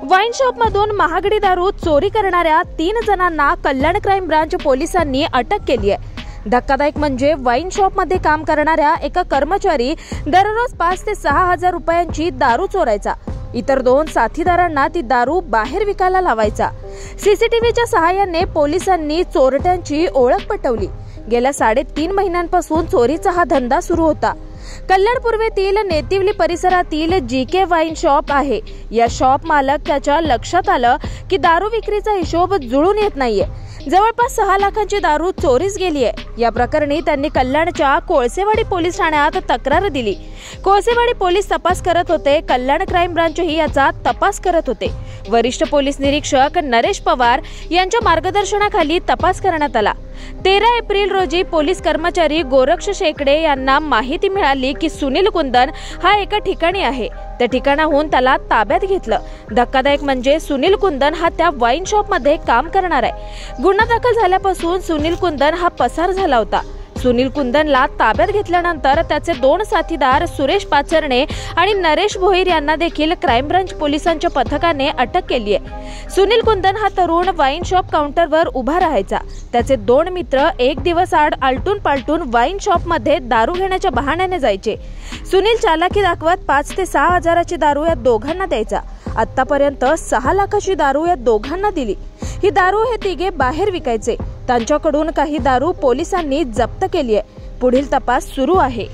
Wine shop मधून महागडी दारू चोरी करणाऱ्या 3 जणांना कल्याण क्राईम ब्रांच पोलिसांनी अटक केली आहे। धक्कादायक म्हणजे वाईन शॉप मध्ये काम करणाऱ्या एका कर्मचारी दररोज 5 ते 6 हजार रुपयांची दारू चोरायचा। इतर 2 साथीदारांना ती दारू बाहेर विकायला लावायचा। सीसीटीव्हीच्या सहाय्याने पोलिसांनी चोरट्यांची ओळख पटवली। गेल्या 3.5 महिन्यांपासून चोरीचा हा धंदा सुरू होता। कल्याण पूर्वेतील नेतिवली परिसरातील जीके वाईन शॉप आहे। या शॉप मालक त्याच्या लक्षात आलं की दारू विक्रीचा हिशोब जुळून येत नाहीये। जवळपास 6 लाखांची दारू चोरीस गेली आहे। या प्रकरणी त्यांनी कल्याणच्या कोळसेवाडी पोलीस ठाण्यात तक्रार दिली। कोळसेवाडी पोलीस तपास करत होते। कल्याण क्राईम ब्रांचही याचा तपास करत होते। वरिष्ठ पोलीस निरीक्षक नरेश पवार यांच्या मार्गदर्शनाखाली तपास करण्यात आला। 13 एप्रिल रोजी पोलीस कर्मचारी गोरक्ष शेकडे यांना माहिती मिळाली की सुनील कुंदन हा एका ठिकाणी आहे। त्या ठिकाणाहून त्याला ताब्यात घेतलं। धक्कादायक म्हणजे सुनील कुंदन हा त्या वाईन शॉप मध्ये काम करणार आहे। गुन्हा दाखल झाल्यापासून सुनील कुंदन हा पसार झाला होता। सुनील कुंदनला ताब्यात घेतल्यानंतर त्याचे 2 साथीदार सुरेश पाचरणे आणि नरेश भोईर यांना देखील क्राईम ब्रांच पोलिसांच्या पथकाने अटक केली आहे। सुनील कुंदन हा तरुण वाईन शॉप काउंटरवर उभा राहायचा। त्याचे 2 मित्र एक दिवस आड आलटून पालटून वाईन शॉप मध्ये दारू घेण्याच्या बहाण्याने जायचे। सुनील चालाकी दाखवत 5 ते 6 हजाराची दारू या दोघांना द्यायचा। आतापर्यंत 6 लाखाची दारू या दोघांना दिली। ही दारू हे तिघे बाहेर विकायचे। त्यांच्याकडून काही दारू पोलिसांनी जप्त केली आहे। पुढील तपास सुरू आहे।